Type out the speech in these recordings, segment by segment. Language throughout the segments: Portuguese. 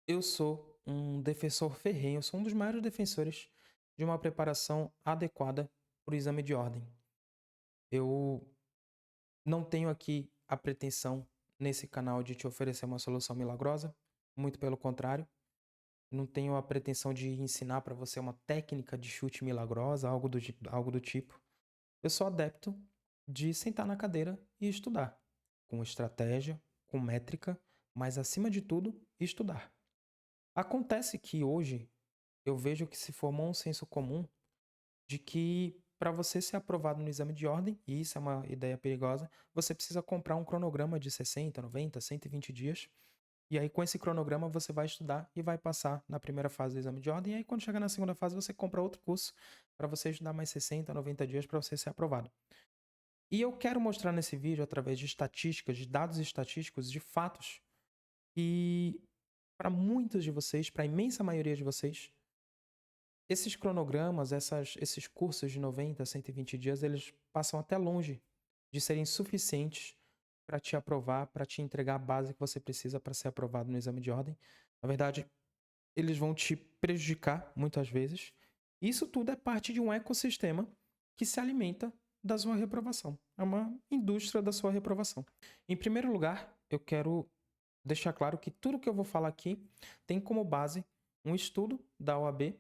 Eu sou um defensor ferrenho, eu sou um dos maiores defensores de uma preparação adequada para o exame de ordem. Eu não tenho aqui a pretensão nesse canal de te oferecer uma solução milagrosa, muito pelo contrário. Não tenho a pretensão de ensinar para você uma técnica de chute milagrosa, algo do tipo. Eu sou adepto de sentar na cadeira e estudar, com estratégia, com métrica, mas acima de tudo, estudar. Acontece que hoje eu vejo que se formou um senso comum de que para você ser aprovado no exame de ordem, e isso é uma ideia perigosa, você precisa comprar um cronograma de 60, 90, 120 dias. E aí, com esse cronograma, você vai estudar e vai passar na primeira fase do exame de ordem. E aí, quando chegar na segunda fase, você compra outro curso para você estudar mais 60, 90 dias para você ser aprovado. E eu quero mostrar nesse vídeo, através de estatísticas, de dados estatísticos, de fatos, que para muitos de vocês, para a imensa maioria de vocês, esses cronogramas, esses cursos de 90 a 120 dias, eles passam até longe de serem suficientes para te aprovar, para te entregar a base que você precisa para ser aprovado no exame de ordem. Na verdade, eles vão te prejudicar muitas vezes. Isso tudo é parte de um ecossistema que se alimenta da sua reprovação. É uma indústria da sua reprovação. Em primeiro lugar, eu quero deixar claro que tudo que eu vou falar aqui tem como base um estudo da OAB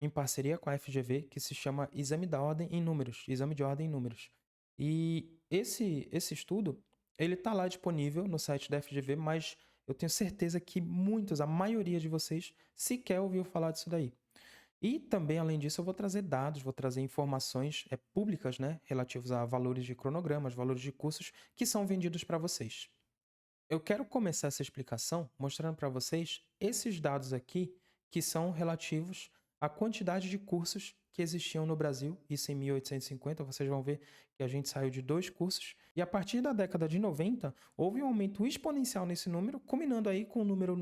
em parceria com a FGV que se chama Exame da Ordem em Números, Exame de Ordem em Números. E esse estudo, ele tá lá disponível no site da FGV, mas eu tenho certeza que muitos, a maioria de vocês, sequer ouviu falar disso daí. E também, além disso, eu vou trazer dados, vou trazer informações públicas, né, relativos a valores de cronogramas, valores de cursos que são vendidos para vocês. Eu quero começar essa explicação mostrando para vocês esses dados aqui que são relativos à quantidade de cursos que existiam no Brasil, isso em 1850. Vocês vão ver que a gente saiu de 2 cursos e a partir da década de 90 houve um aumento exponencial nesse número, combinando aí com o número,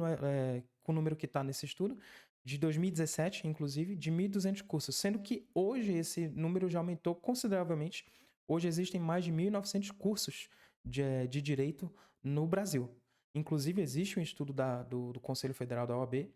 com o número que está nesse estudo, de 2017, inclusive, de 1.200 cursos, sendo que hoje esse número já aumentou consideravelmente. Hoje existem mais de 1.900 cursos de direito no Brasil. Inclusive, existe um estudo do Conselho Federal da OAB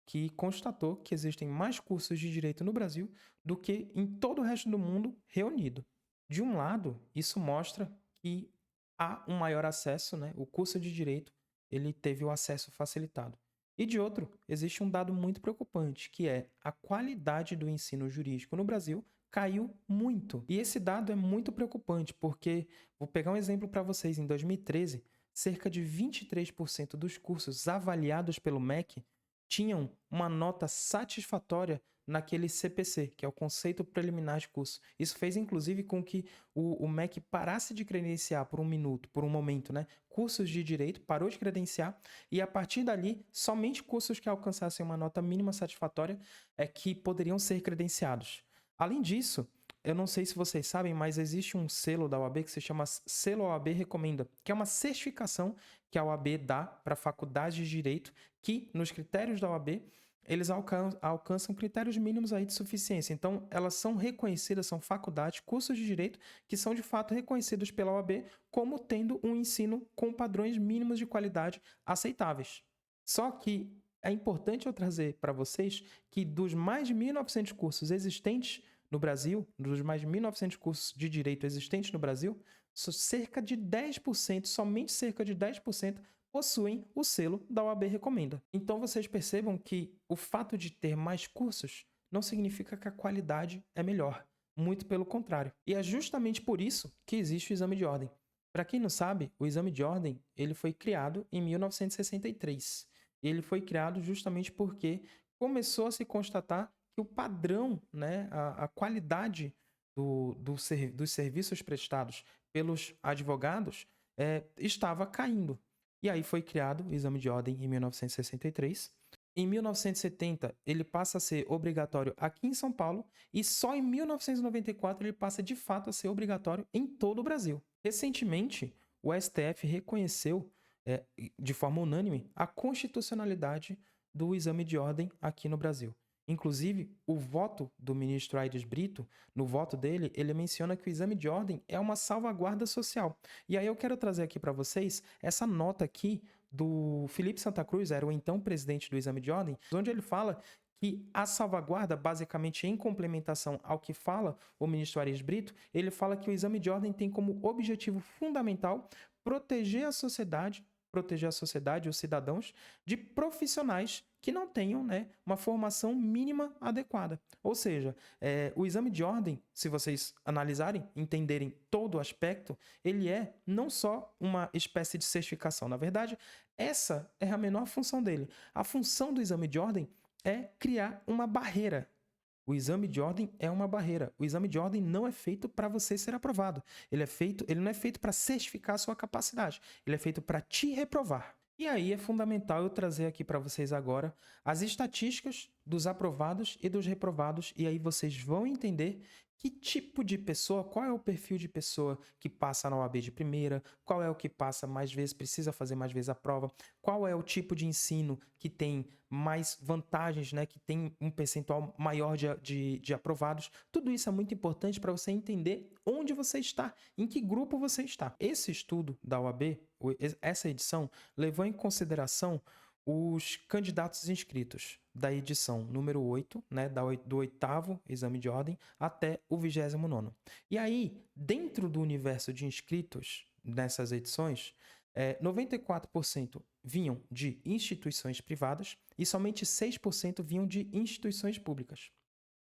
que constatou que existem mais cursos de direito no Brasil do que em todo o resto do mundo reunido. De um lado, isso mostra que há um maior acesso, né? O curso de direito ele teve o acesso facilitado. E de outro, existe um dado muito preocupante, que é a qualidade do ensino jurídico no Brasil caiu muito. E esse dado é muito preocupante, porque, vou pegar um exemplo para vocês, em 2013, cerca de 23% dos cursos avaliados pelo MEC tinham uma nota satisfatória naquele CPC, que é o Conceito Preliminar de Curso. Isso fez, inclusive, com que o MEC parasse de credenciar por um minuto, por um momento, né? Cursos de direito, parou de credenciar, e a partir dali, somente cursos que alcançassem uma nota mínima satisfatória é que poderiam ser credenciados. Além disso, eu não sei se vocês sabem, mas existe um selo da OAB que se chama Selo OAB Recomenda, que é uma certificação que a OAB dá para faculdades de direito que, nos critérios da OAB, eles alcançam critérios mínimos aí de suficiência. Então, elas são reconhecidas, são faculdades, cursos de direito que são de fato reconhecidos pela OAB como tendo um ensino com padrões mínimos de qualidade aceitáveis. Só que é importante eu trazer para vocês que dos mais de 1.900 cursos existentes no Brasil, dos mais de 1.900 cursos de direito existentes no Brasil, cerca de 10%, somente cerca de 10%, possuem o selo da OAB Recomenda. Então vocês percebam que o fato de ter mais cursos não significa que a qualidade é melhor. Muito pelo contrário. E é justamente por isso que existe o exame de ordem. Para quem não sabe, o exame de ordem ele foi criado em 1963. Ele foi criado justamente porque começou a se constatar que o padrão, né, a qualidade dos serviços prestados pelos advogados estava caindo. E aí foi criado o exame de ordem em 1963. Em 1970, ele passa a ser obrigatório aqui em São Paulo e só em 1994 ele passa de fato a ser obrigatório em todo o Brasil. Recentemente, o STF reconheceu, de forma unânime, a constitucionalidade do exame de ordem aqui no Brasil. Inclusive, o voto do ministro Aires Brito, no voto dele, ele menciona que o exame de ordem é uma salvaguarda social. E aí eu quero trazer aqui para vocês essa nota aqui do Felipe Santa Cruz, era o então presidente do Exame de Ordem, onde ele fala que a salvaguarda, basicamente em complementação ao que fala o ministro Aires Brito, ele fala que o Exame de Ordem tem como objetivo fundamental proteger a sociedade, os cidadãos, de profissionais que não tenham, né, uma formação mínima adequada. Ou seja, o exame de ordem, se vocês analisarem, entenderem todo o aspecto, ele é não só uma espécie de certificação. Na verdade, essa é a menor função dele. A função do exame de ordem é criar uma barreira. O exame de ordem é uma barreira. O exame de ordem não é feito para você ser aprovado. Ele não é feito para certificar a sua capacidade. Ele é feito para te reprovar. E aí é fundamental eu trazer aqui para vocês agora as estatísticas dos aprovados e dos reprovados, e aí vocês vão entender que tipo de pessoa, qual é o perfil de pessoa que passa na OAB de primeira, qual é o que passa mais vezes, precisa fazer mais vezes a prova, qual é o tipo de ensino que tem mais vantagens, né, que tem um percentual maior de aprovados. Tudo isso é muito importante para você entender onde você está, em que grupo você está. Esse estudo da OAB, essa edição, levou em consideração os candidatos inscritos da edição número 8, né, do 8º exame de ordem até o 29º. E aí, dentro do universo de inscritos nessas edições, 94% vinham de instituições privadas e somente 6% vinham de instituições públicas.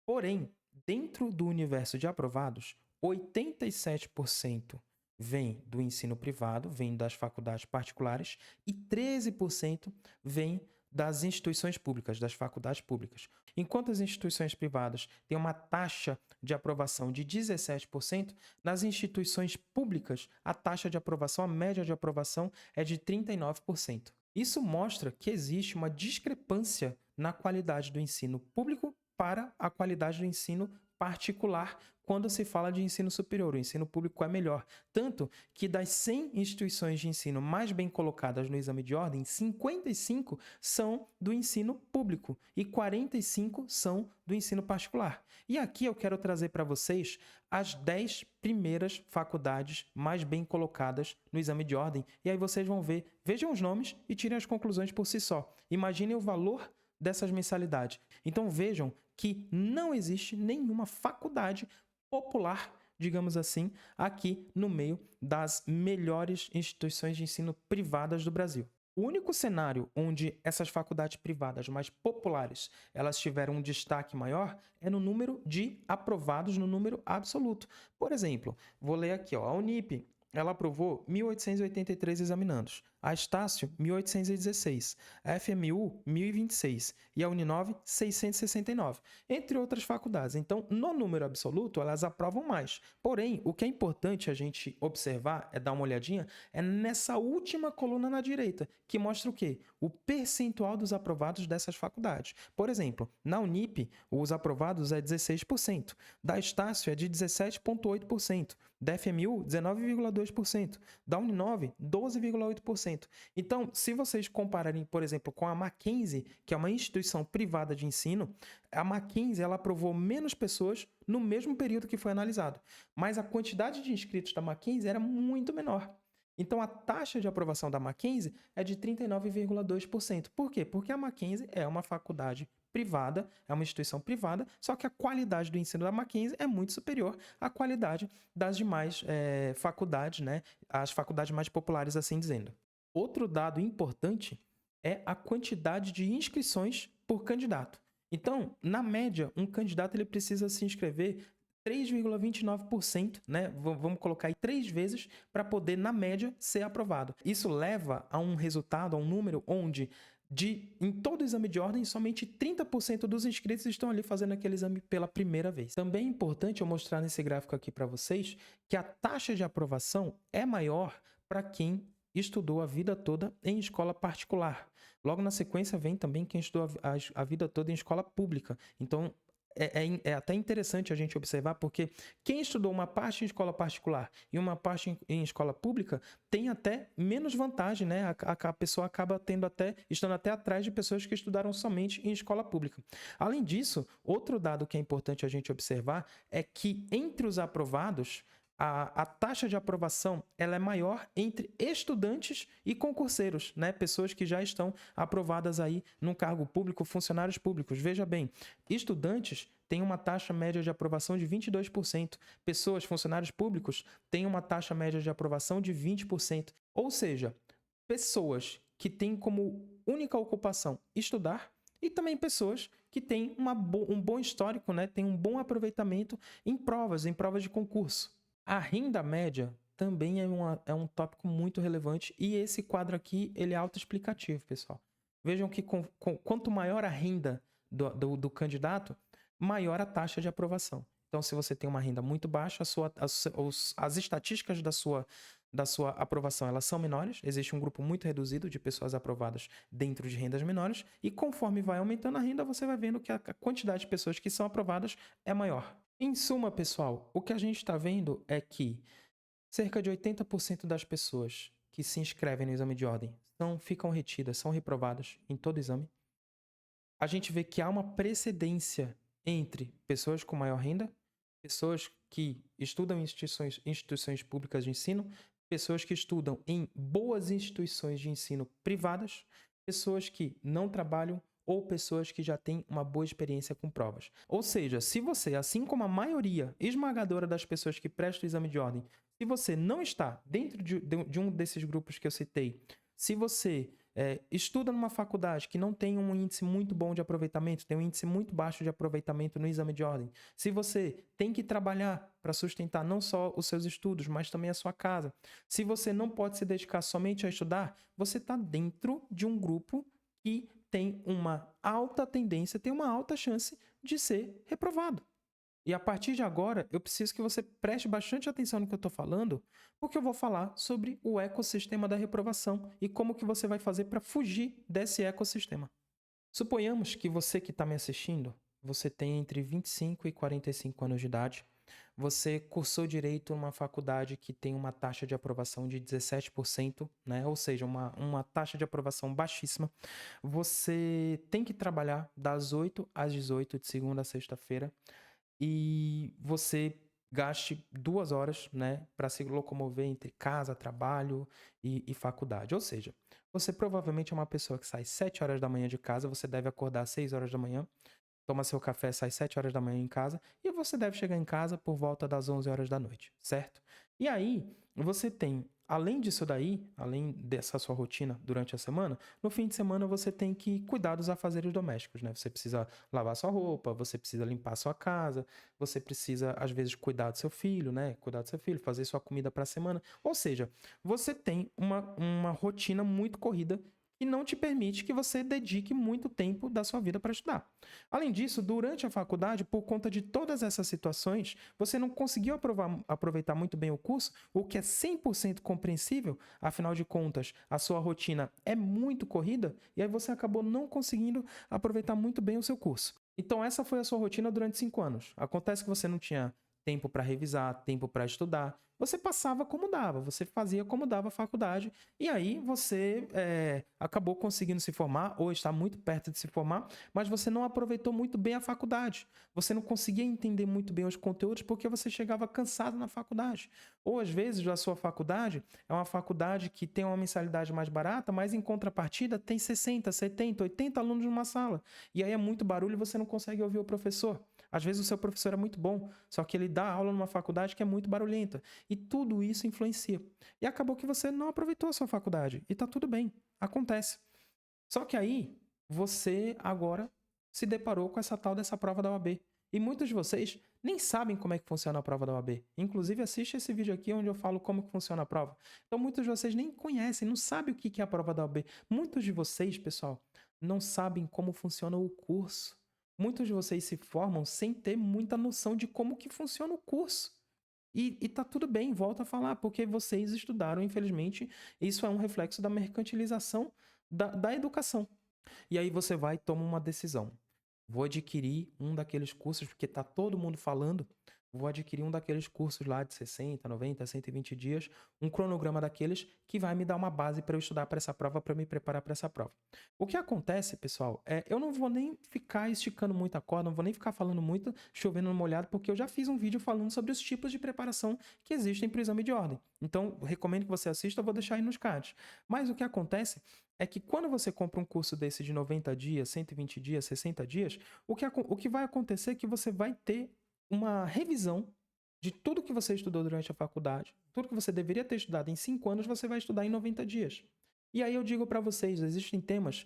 Porém, dentro do universo de aprovados, 87% vem do ensino privado, vem das faculdades particulares, e 13% vem das instituições públicas, das faculdades públicas. Enquanto as instituições privadas têm uma taxa de aprovação de 17%, nas instituições públicas, a taxa de aprovação, a média de aprovação é de 39%. Isso mostra que existe uma discrepância na qualidade do ensino público para a qualidade do ensino particular quando se fala de ensino superior. O ensino público é melhor. Tanto que das 100 instituições de ensino mais bem colocadas no exame de ordem, 55 são do ensino público e 45 são do ensino particular. E aqui eu quero trazer para vocês as 10 primeiras faculdades mais bem colocadas no exame de ordem. E aí vocês vão ver, vejam os nomes e tirem as conclusões por si só. Imaginem o valor dessas mensalidades. Então vejam que não existe nenhuma faculdade popular, digamos assim, aqui no meio das melhores instituições de ensino privadas do Brasil. O único cenário onde essas faculdades privadas mais populares elas tiveram um destaque maior é no número de aprovados, no número absoluto. Por exemplo, vou ler aqui, ó, a Unip, ela aprovou 1.883 examinandos, a Estácio, 1.816, a FMU, 1.026 e a Uninove, 669, entre outras faculdades. Então, no número absoluto, elas aprovam mais. Porém, o que é importante a gente observar, dar uma olhadinha, é nessa última coluna na direita, que mostra o quê? O percentual dos aprovados dessas faculdades. Por exemplo, na Unip, os aprovados é 16%, da Estácio é de 17,8%, da FMU, 19,2%, da Uninove, 12,8%. Então, se vocês compararem, por exemplo, com a Mackenzie, que é uma instituição privada de ensino, a Mackenzie ela aprovou menos pessoas no mesmo período que foi analisado, mas a quantidade de inscritos da Mackenzie era muito menor. Então, a taxa de aprovação da Mackenzie é de 39,2%. Por quê? Porque a Mackenzie é uma faculdade privada, é uma instituição privada, só que a qualidade do ensino da Mackenzie é muito superior à qualidade das demais faculdades, né? As faculdades mais populares, assim dizendo. Outro dado importante é a quantidade de inscrições por candidato. Então, na média, um candidato ele precisa se inscrever 3,29%, né? Vamos colocar aí 3 vezes para poder, na média, ser aprovado. Isso leva a um resultado, a um número onde em todo o exame de ordem, somente 30% dos inscritos estão ali fazendo aquele exame pela primeira vez. Também é importante eu mostrar nesse gráfico aqui para vocês que a taxa de aprovação é maior para quem estudou a vida toda em escola particular. Logo na sequência vem também quem estudou a vida toda em escola pública. Então, é até interessante a gente observar, porque quem estudou uma parte em escola particular e uma parte em escola pública tem até menos vantagem, né? A pessoa acaba estando até atrás de pessoas que estudaram somente em escola pública. Além disso, outro dado que é importante a gente observar é que entre os aprovados, a taxa de aprovação ela é maior entre estudantes e concurseiros, né? Pessoas que já estão aprovadas aí no cargo público, funcionários públicos. Veja bem, estudantes têm uma taxa média de aprovação de 22%. Pessoas, funcionários públicos, têm uma taxa média de aprovação de 20%. Ou seja, pessoas que têm como única ocupação estudar e também pessoas que têm um bom histórico, né? Têm um bom aproveitamento em provas de concurso. A renda média também é um tópico muito relevante e esse quadro aqui ele é autoexplicativo, pessoal. Vejam que quanto maior a renda do candidato, maior a taxa de aprovação. Então, se você tem uma renda muito baixa, as estatísticas da sua aprovação elas são menores, existe um grupo muito reduzido de pessoas aprovadas dentro de rendas menores, e conforme vai aumentando a renda, você vai vendo que a quantidade de pessoas que são aprovadas é maior. Em suma, pessoal, o que a gente está vendo é que cerca de 80% das pessoas que se inscrevem no exame de ordem ficam retidas, são reprovadas em todo exame. A gente vê que há uma precedência entre pessoas com maior renda, pessoas que estudam em instituições públicas de ensino, pessoas que estudam em boas instituições de ensino privadas, pessoas que não trabalham ou pessoas que já têm uma boa experiência com provas. Ou seja, se você, assim como a maioria esmagadora das pessoas que prestam o exame de ordem, se você não está dentro de um desses grupos que eu citei, se você estuda numa faculdade que não tem um índice muito bom de aproveitamento, tem um índice muito baixo de aproveitamento no exame de ordem, se você tem que trabalhar para sustentar não só os seus estudos, mas também a sua casa, se você não pode se dedicar somente a estudar, você está dentro de um grupo que tem uma alta tendência, tem uma alta chance de ser reprovado. E a partir de agora, eu preciso que você preste bastante atenção no que eu estou falando, porque eu vou falar sobre o ecossistema da reprovação e como que você vai fazer para fugir desse ecossistema. Suponhamos que você que está me assistindo, você tem entre 25 e 45 anos de idade, você cursou direito numa faculdade que tem uma taxa de aprovação de 17%, né? Ou seja, uma taxa de aprovação baixíssima. Você tem que trabalhar das 8 às 18, de segunda a sexta-feira, e você gaste 2 horas, né, para se locomover entre casa, trabalho e faculdade. Ou seja, você provavelmente é uma pessoa que sai 7 horas da manhã de casa, você deve acordar às 6 horas da manhã, toma seu café, sai 7 horas da manhã em casa, e você deve chegar em casa por volta das 11 horas da noite, certo? E aí, você tem, além disso daí, além dessa sua rotina durante a semana, no fim de semana você tem que cuidar dos afazeres domésticos, né? Você precisa lavar sua roupa, você precisa limpar sua casa, você precisa, às vezes, cuidar do seu filho, né? Cuidar do seu filho, fazer sua comida para a semana. Ou seja, você tem uma rotina muito corrida e não te permite que você dedique muito tempo da sua vida para estudar. Além disso, durante a faculdade, por conta de todas essas situações, você não conseguiu aproveitar muito bem o curso, o que é 100% compreensível, afinal de contas, a sua rotina é muito corrida e aí você acabou não conseguindo aproveitar muito bem o seu curso. Então, essa foi a sua rotina durante 5 anos. Acontece que você não tinha tempo para revisar, tempo para estudar. Você passava como dava, você fazia como dava a faculdade, e aí você acabou conseguindo se formar, ou está muito perto de se formar, mas você não aproveitou muito bem a faculdade. Você não conseguia entender muito bem os conteúdos porque você chegava cansado na faculdade. Ou às vezes a sua faculdade é uma faculdade que tem uma mensalidade mais barata, mas em contrapartida tem 60, 70, 80 alunos numa sala. E aí é muito barulho e você não consegue ouvir o professor. Às vezes o seu professor é muito bom, só que ele dá aula numa faculdade que é muito barulhenta. E tudo isso influencia. E acabou que você não aproveitou a sua faculdade. E tá tudo bem, acontece. Só que aí, você agora se deparou com essa tal dessa prova da OAB. E muitos de vocês nem sabem como é que funciona a prova da OAB. Inclusive, assiste esse vídeo aqui onde eu falo como que funciona a prova. Então, muitos de vocês nem conhecem, não sabem o que é a prova da OAB. Muitos de vocês, pessoal, não sabem como funciona o curso. Muitos de vocês se formam sem ter muita noção de como que funciona o curso. E tá tudo bem, volta a falar, porque vocês estudaram, infelizmente, isso é um reflexo da mercantilização da educação. E aí você vai e toma uma decisão. Vou adquirir um daqueles cursos, porque tá todo mundo falando, vou adquirir um daqueles cursos lá de 60, 90, 120 dias, um cronograma daqueles que vai me dar uma base para eu estudar para essa prova, para me preparar para essa prova. O que acontece, pessoal, eu não vou nem ficar esticando muito a corda, não vou nem ficar falando muito, chovendo no molhado, porque eu já fiz um vídeo falando sobre os tipos de preparação que existem para o exame de ordem. Então, recomendo que você assista, eu vou deixar aí nos cards. Mas o que acontece é que quando você compra um curso desse de 90 dias, 120 dias, 60 dias, o que vai acontecer é que você vai ter uma revisão de tudo que você estudou durante a faculdade, tudo que você deveria ter estudado em 5 anos, você vai estudar em 90 dias. E aí eu digo para vocês, existem temas,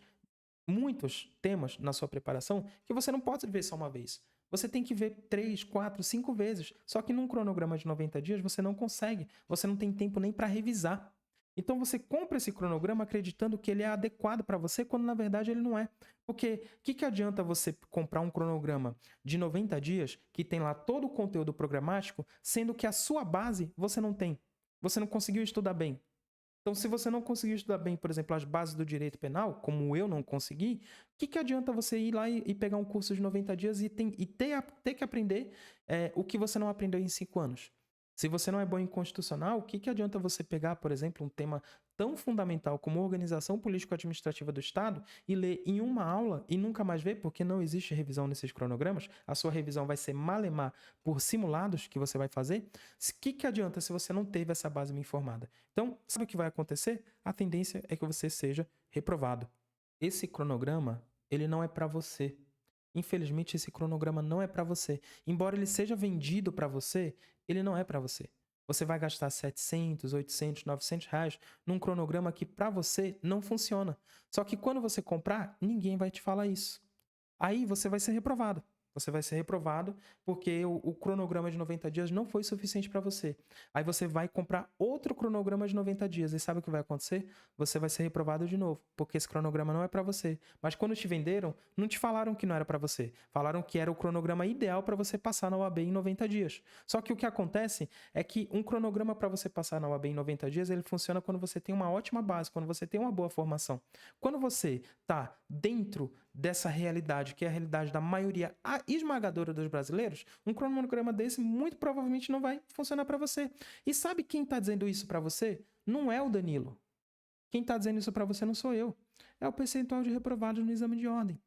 muitos temas na sua preparação que você não pode ver só uma vez. Você tem que ver 3, 4, 5 vezes. Só que num cronograma de 90 dias você não consegue. Você não tem tempo nem para revisar. Então você compra esse cronograma acreditando que ele é adequado para você, quando na verdade ele não é. Porque o que adianta você comprar um cronograma de 90 dias que tem lá todo o conteúdo programático, sendo que a sua base você não tem? Você não conseguiu estudar bem. Então, se você não conseguiu estudar bem, por exemplo, as bases do direito penal, como eu não consegui, o que adianta você ir lá e pegar um curso de 90 dias e ter que aprender o que você não aprendeu em 5 anos? Se você não é bom em constitucional, o que adianta você pegar, por exemplo, um tema tão fundamental como organização político-administrativa do Estado e ler em uma aula e nunca mais ver, porque não existe revisão nesses cronogramas? A sua revisão vai ser malemar por simulados que você vai fazer? O que adianta se você não teve essa base bem informada? Então, sabe o que vai acontecer? A tendência é que você seja reprovado. Esse cronograma, ele não é para você. Infelizmente, esse cronograma não é para você. Embora ele seja vendido para você, ele não é para você. Você vai gastar 700, 800, 900 reais num cronograma que para você não funciona. Só que quando você comprar, ninguém vai te falar isso. Aí você vai ser reprovado. Você vai ser reprovado porque o cronograma de 90 dias não foi suficiente para você. Aí você vai comprar outro cronograma de 90 dias. E sabe o que vai acontecer? Você vai ser reprovado de novo, porque esse cronograma não é para você. Mas quando te venderam, não te falaram que não era para você. Falaram que era o cronograma ideal para você passar na OAB em 90 dias. Só que o que acontece é que um cronograma para você passar na OAB em 90 dias, ele funciona quando você tem uma ótima base, quando você tem uma boa formação. Quando você está dentro dessa realidade, que é a realidade da maioria esmagadora dos brasileiros, um cronograma desse muito provavelmente não vai funcionar para você. E sabe quem está dizendo isso para você? Não é o Danilo. Quem está dizendo isso para você não sou eu. É o percentual de reprovados no exame de ordem.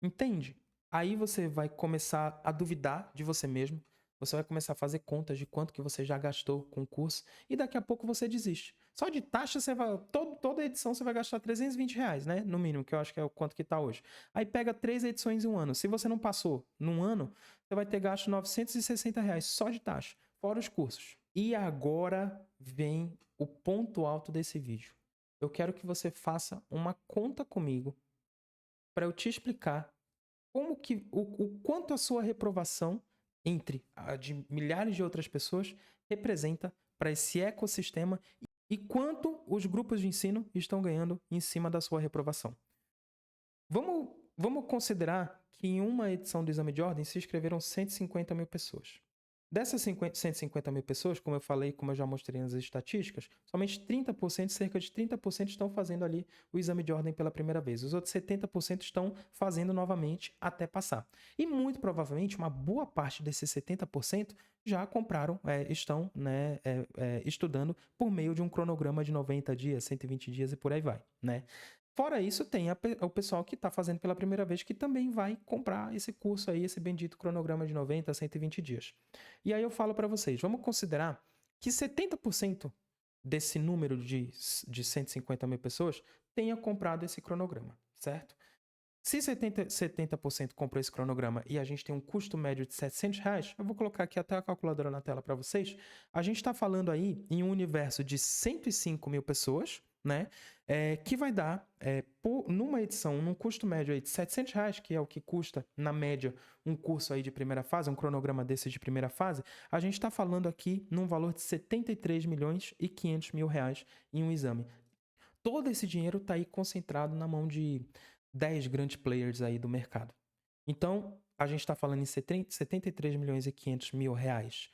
Entende? Aí você vai começar a duvidar de você mesmo. Você vai começar a fazer contas de quanto que você já gastou com o curso e daqui a pouco você desiste. Só de taxa, você vai, toda edição você vai gastar 320 reais, né? No mínimo, que eu acho que é o quanto que está hoje. Aí pega 3 edições em um ano. Se você não passou num ano, você vai ter gasto 960 reais só de taxa, fora os cursos. E agora vem o ponto alto desse vídeo. Eu quero que você faça uma conta comigo para eu te explicar como que o quanto a sua reprovação entre a de milhares de outras pessoas representa para esse ecossistema e quanto os grupos de ensino estão ganhando em cima da sua reprovação. Vamos considerar que em uma edição do exame de ordem se inscreveram 150 mil pessoas. Dessas 150 mil pessoas, como eu falei, como eu já mostrei nas estatísticas, somente 30%, cerca de 30% estão fazendo ali o exame de ordem pela primeira vez. Os outros 70% estão fazendo novamente até passar. E muito provavelmente uma boa parte desses 70% já compraram, estão estudando por meio de um cronograma de 90 dias, 120 dias e por aí vai, né? Fora isso, tem o pessoal que está fazendo pela primeira vez que também vai comprar esse curso aí, esse bendito cronograma de 90 a 120 dias. E aí eu falo para vocês, vamos considerar que 70% desse número de 150 mil pessoas tenha comprado esse cronograma, certo? Se 70% comprou esse cronograma e a gente tem um custo médio de 700 reais, eu vou colocar aqui até a calculadora na tela para vocês, a gente está falando aí em um universo de 105 mil pessoas, né? Que vai dar, numa edição, num custo médio aí de 700 reais, que é o que custa, na média, um curso aí de primeira fase, um cronograma desses de primeira fase, a gente está falando aqui num valor de 73 milhões e 500 mil reais em um exame. Todo esse dinheiro está aí concentrado na mão de 10 grandes players aí do mercado. Então, a gente está falando em 73 milhões e 500 mil reais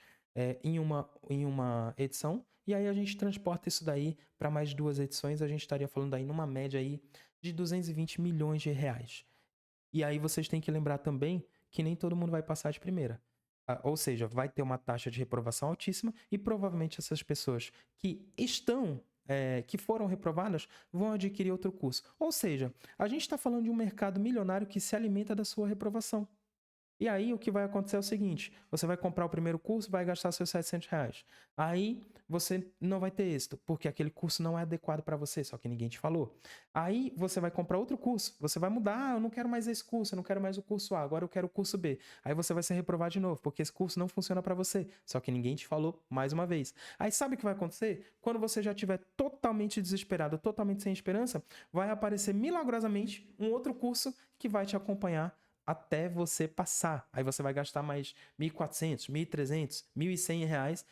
em uma edição, e aí a gente transporta isso daí para mais 2 edições, a gente estaria falando aí numa média aí de 220 milhões de reais. E aí vocês têm que lembrar também que nem todo mundo vai passar de primeira. Ou seja, vai ter uma taxa de reprovação altíssima e provavelmente essas pessoas que foram reprovadas vão adquirir outro curso. Ou seja, a gente está falando de um mercado milionário que se alimenta da sua reprovação. E aí o que vai acontecer é o seguinte, você vai comprar o primeiro curso, vai gastar seus R$ 700. Aí você não vai ter êxito, porque aquele curso não é adequado para você, só que ninguém te falou. Aí você vai comprar outro curso, você vai mudar, eu não quero mais esse curso, eu não quero mais o curso A, agora eu quero o curso B. Aí você vai ser reprovado de novo, porque esse curso não funciona para você, só que ninguém te falou mais uma vez. Aí sabe o que vai acontecer? Quando você já estiver totalmente desesperado, totalmente sem esperança, vai aparecer milagrosamente um outro curso que vai te acompanhar até você passar. Aí você vai gastar mais R$ 1.400, R$ 1.300, R$ 1.100.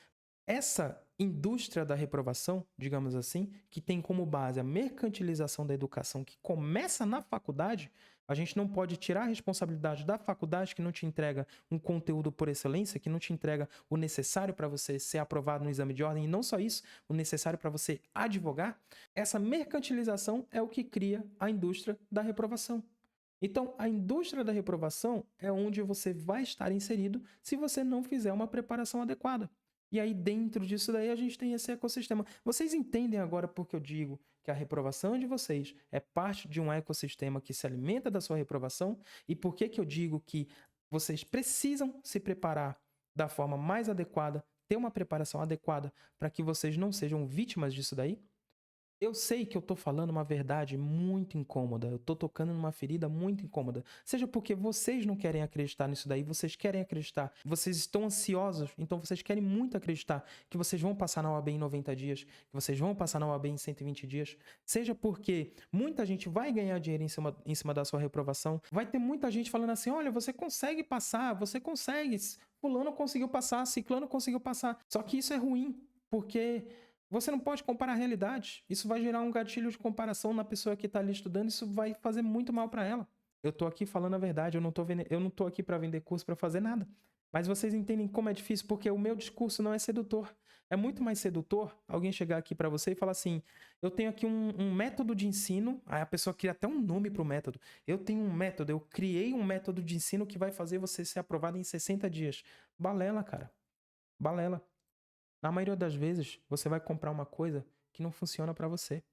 Essa indústria da reprovação, digamos assim, que tem como base a mercantilização da educação que começa na faculdade, a gente não pode tirar a responsabilidade da faculdade que não te entrega um conteúdo por excelência, que não te entrega o necessário para você ser aprovado no exame de ordem, e não só isso, o necessário para você advogar. Essa mercantilização é o que cria a indústria da reprovação. Então, a indústria da reprovação é onde você vai estar inserido se você não fizer uma preparação adequada. E aí, dentro disso daí, a gente tem esse ecossistema. Vocês entendem agora porque eu digo que a reprovação de vocês é parte de um ecossistema que se alimenta da sua reprovação? E por que eu digo que vocês precisam se preparar da forma mais adequada, ter uma preparação adequada para que vocês não sejam vítimas disso daí? Eu sei que eu tô falando uma verdade muito incômoda, eu tô tocando numa ferida muito incômoda. Seja porque vocês não querem acreditar nisso daí, vocês querem acreditar, vocês estão ansiosos, então vocês querem muito acreditar que vocês vão passar na OAB em 90 dias, que vocês vão passar na OAB em 120 dias. Seja porque muita gente vai ganhar dinheiro em cima da sua reprovação, vai ter muita gente falando assim, olha, você consegue passar, você consegue, fulano conseguiu passar, ciclano conseguiu passar. Só que isso é ruim, porque você não pode comparar realidades. Isso vai gerar um gatilho de comparação na pessoa que está ali estudando. Isso vai fazer muito mal para ela. Eu tô aqui falando a verdade. Eu não tô aqui para vender curso, para fazer nada. Mas vocês entendem como é difícil, porque o meu discurso não é sedutor. É muito mais sedutor alguém chegar aqui para você e falar assim: eu tenho aqui um método de ensino. Aí a pessoa cria até um nome para o método. Eu tenho um método, eu criei um método de ensino que vai fazer você ser aprovado em 60 dias. Balela, cara. Balela. Na maioria das vezes, você vai comprar uma coisa que não funciona para você.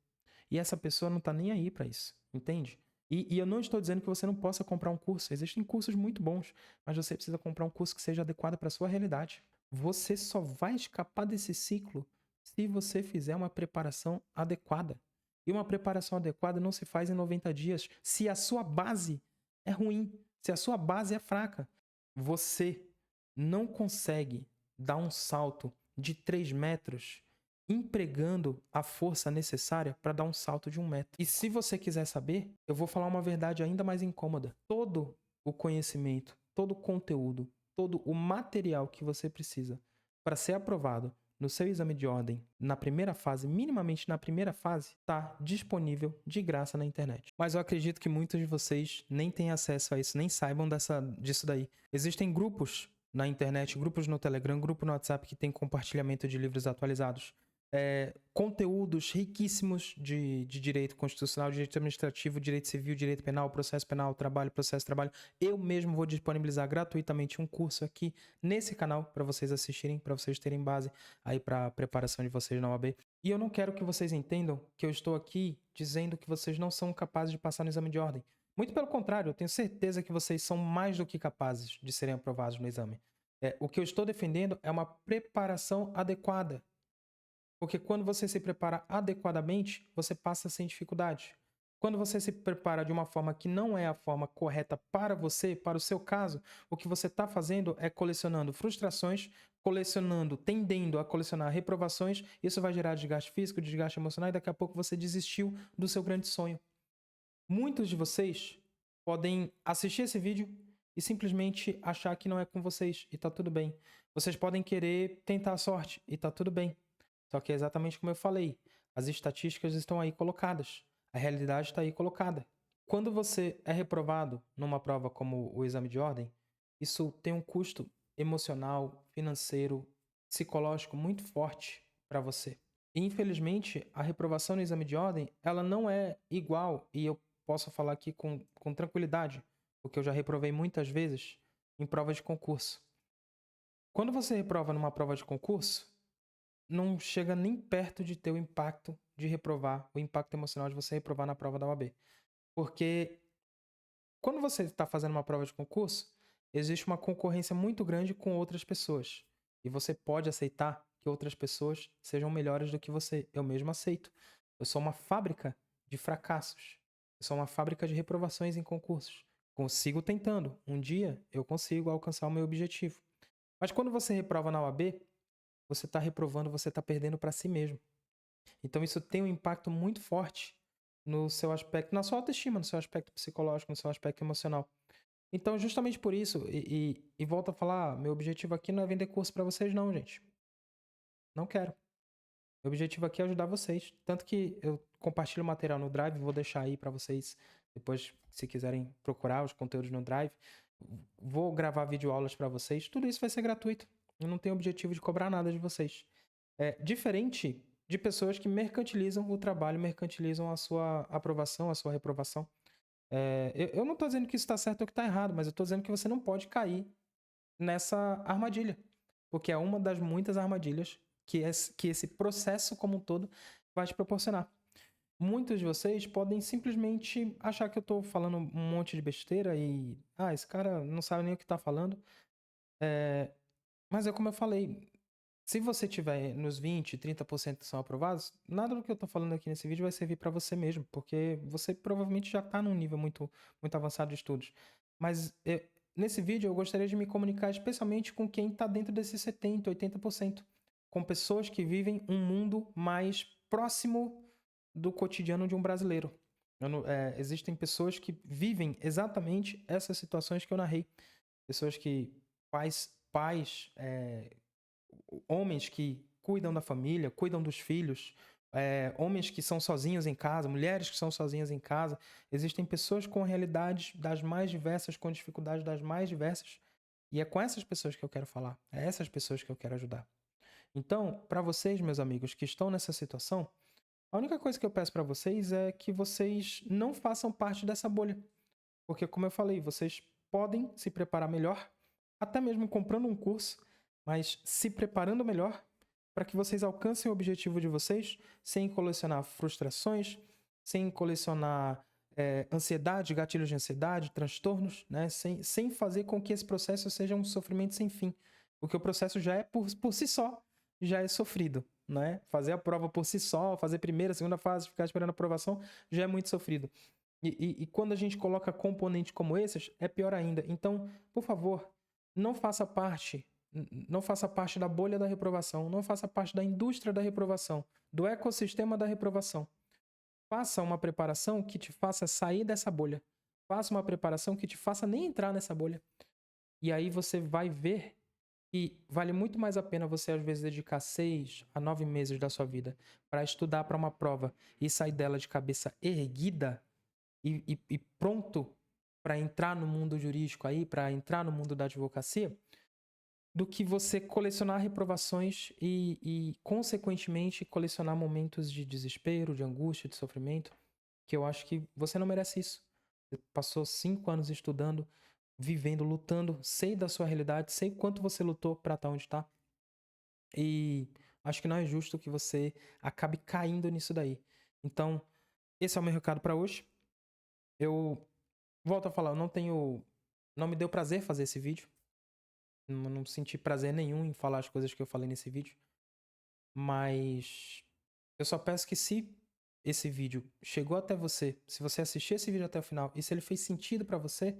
E essa pessoa não tá nem aí para isso, entende? E eu não estou dizendo que você não possa comprar um curso. Existem cursos muito bons, mas você precisa comprar um curso que seja adequado para a sua realidade. Você só vai escapar desse ciclo se você fizer uma preparação adequada. E uma preparação adequada não se faz em 90 dias se a sua base é ruim, se a sua base é fraca. Você não consegue dar um salto de 3 metros empregando a força necessária para dar um salto de 1 metro. E se você quiser saber, eu vou falar uma verdade ainda mais incômoda. Todo o conhecimento, todo o conteúdo, todo o material que você precisa para ser aprovado no seu exame de ordem na primeira fase, minimamente na primeira fase, está disponível de graça na internet. Mas eu acredito que muitos de vocês nem têm acesso a isso, nem saibam disso daí. Existem grupos na internet, grupos no Telegram, grupo no WhatsApp que tem compartilhamento de livros atualizados. Conteúdos riquíssimos de direito constitucional, direito administrativo, direito civil, direito penal, processo penal, trabalho, processo trabalho. Eu mesmo vou disponibilizar gratuitamente um curso aqui nesse canal para vocês assistirem, para vocês terem base aí para a preparação de vocês na OAB. E eu não quero que vocês entendam que eu estou aqui dizendo que vocês não são capazes de passar no exame de ordem. Muito pelo contrário, eu tenho certeza que vocês são mais do que capazes de serem aprovados no exame. O que eu estou defendendo é uma preparação adequada. Porque quando você se prepara adequadamente, você passa sem dificuldade. Quando você se prepara de uma forma que não é a forma correta para você, para o seu caso, o que você está fazendo é colecionando frustrações, tendendo a colecionar reprovações. Isso vai gerar desgaste físico, desgaste emocional e daqui a pouco você desistiu do seu grande sonho. Muitos de vocês podem assistir esse vídeo e simplesmente achar que não é com vocês e tá tudo bem. Vocês podem querer tentar a sorte e tá tudo bem. Só que é exatamente como eu falei, as estatísticas estão aí colocadas, a realidade está aí colocada. Quando você é reprovado numa prova como o exame de ordem, isso tem um custo emocional, financeiro, psicológico muito forte para você. E, infelizmente, a reprovação no exame de ordem, ela não é igual, e eu posso falar aqui com tranquilidade, porque eu já reprovei muitas vezes em provas de concurso. Quando você reprova numa prova de concurso, não chega nem perto de ter o impacto de reprovar, o impacto emocional de você reprovar na prova da OAB. Porque quando você está fazendo uma prova de concurso, existe uma concorrência muito grande com outras pessoas. E você pode aceitar que outras pessoas sejam melhores do que você. Eu mesmo aceito. Eu sou uma fábrica de fracassos. Eu sou uma fábrica de reprovações em concursos. Consigo tentando. Um dia eu consigo alcançar o meu objetivo. Mas quando você reprova na OAB, você está reprovando, você está perdendo para si mesmo. Então isso tem um impacto muito forte no seu aspecto, na sua autoestima, no seu aspecto psicológico, no seu aspecto emocional. Então, justamente por isso, e volto a falar, meu objetivo aqui não é vender curso para vocês não, gente. Não quero. Meu objetivo aqui é ajudar vocês. Tanto que eu compartilho o material no Drive, vou deixar aí para vocês depois, se quiserem procurar os conteúdos no Drive. Vou gravar videoaulas para vocês. Tudo isso vai ser gratuito. Eu não tenho objetivo de cobrar nada de vocês. Diferente de pessoas que mercantilizam o trabalho, mercantilizam a sua aprovação, a sua reprovação. Eu não estou dizendo que isso está certo ou que está errado, mas eu estou dizendo que você não pode cair nessa armadilha. Porque é uma das muitas armadilhas que esse processo como um todo vai te proporcionar. Muitos de vocês podem simplesmente achar que eu estou falando um monte de besteira e... esse cara não sabe nem o que está falando. Mas é como eu falei, se você tiver nos 20, 30% que são aprovados, nada do que eu estou falando aqui nesse vídeo vai servir para você mesmo, porque você provavelmente já está num nível muito, muito avançado de estudos. Mas nesse vídeo eu gostaria de me comunicar especialmente com quem está dentro desses 70%, 80%, com pessoas que vivem um mundo mais próximo do cotidiano de um brasileiro. Existem pessoas que vivem exatamente essas situações que eu narrei. Pessoas que, pais, homens que cuidam da família, cuidam dos filhos, homens que são sozinhos em casa, mulheres que são sozinhas em casa. Existem pessoas com realidades das mais diversas, com dificuldades das mais diversas. E é com essas pessoas que eu quero falar. É essas pessoas que eu quero ajudar. Então, para vocês, meus amigos, que estão nessa situação, a única coisa que eu peço para vocês é que vocês não façam parte dessa bolha. Porque, como eu falei, vocês podem se preparar melhor, até mesmo comprando um curso, mas se preparando melhor para que vocês alcancem o objetivo de vocês sem colecionar frustrações, sem colecionar ansiedade, gatilhos de ansiedade, transtornos, né? Sem fazer com que esse processo seja um sofrimento sem fim. Porque o processo já é, por si só, já é sofrido. Né? Fazer a prova por si só, fazer primeira, segunda fase, ficar esperando a aprovação, já é muito sofrido. E quando a gente coloca componentes como esses, é pior ainda. Então, por favor, não faça parte da bolha da reprovação, não faça parte da indústria da reprovação, do ecossistema da reprovação. Faça uma preparação que te faça sair dessa bolha. Faça uma preparação que te faça nem entrar nessa bolha. E aí você vai ver que vale muito mais a pena você, às vezes, dedicar 6 a 9 meses da sua vida para estudar para uma prova e sair dela de cabeça erguida e pronto para entrar no mundo jurídico aí, para entrar no mundo da advocacia, do que você colecionar reprovações e, consequentemente, colecionar momentos de desespero, de angústia, de sofrimento, que eu acho que você não merece isso. Você passou 5 anos estudando, vivendo, lutando, sei da sua realidade, sei quanto você lutou para estar onde está. E acho que não é justo que você acabe caindo nisso daí. Então, esse é o meu recado para hoje. Eu volto a falar, não me deu prazer fazer esse vídeo. Não senti prazer nenhum em falar as coisas que eu falei nesse vídeo. Mas eu só peço que se esse vídeo chegou até você, se você assistiu esse vídeo até o final e se ele fez sentido para você,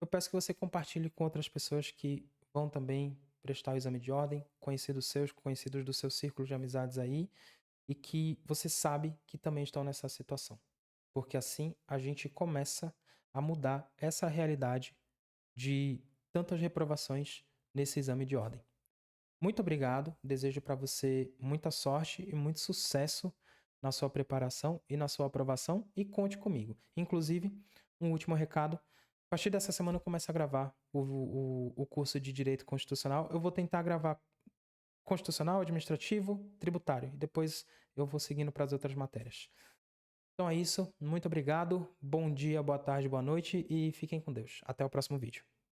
eu peço que você compartilhe com outras pessoas que vão também prestar o exame de ordem, conhecidos seus, conhecidos do seu círculo de amizades aí, e que você sabe que também estão nessa situação. Porque assim a gente começa a mudar essa realidade de tantas reprovações nesse exame de ordem. Muito obrigado, desejo para você muita sorte e muito sucesso na sua preparação e na sua aprovação e conte comigo. Inclusive, um último recado, a partir dessa semana eu começo a gravar o curso de Direito Constitucional. Eu vou tentar gravar Constitucional, Administrativo, Tributário e depois eu vou seguindo para as outras matérias. Então é isso, muito obrigado, bom dia, boa tarde, boa noite e fiquem com Deus. Até o próximo vídeo.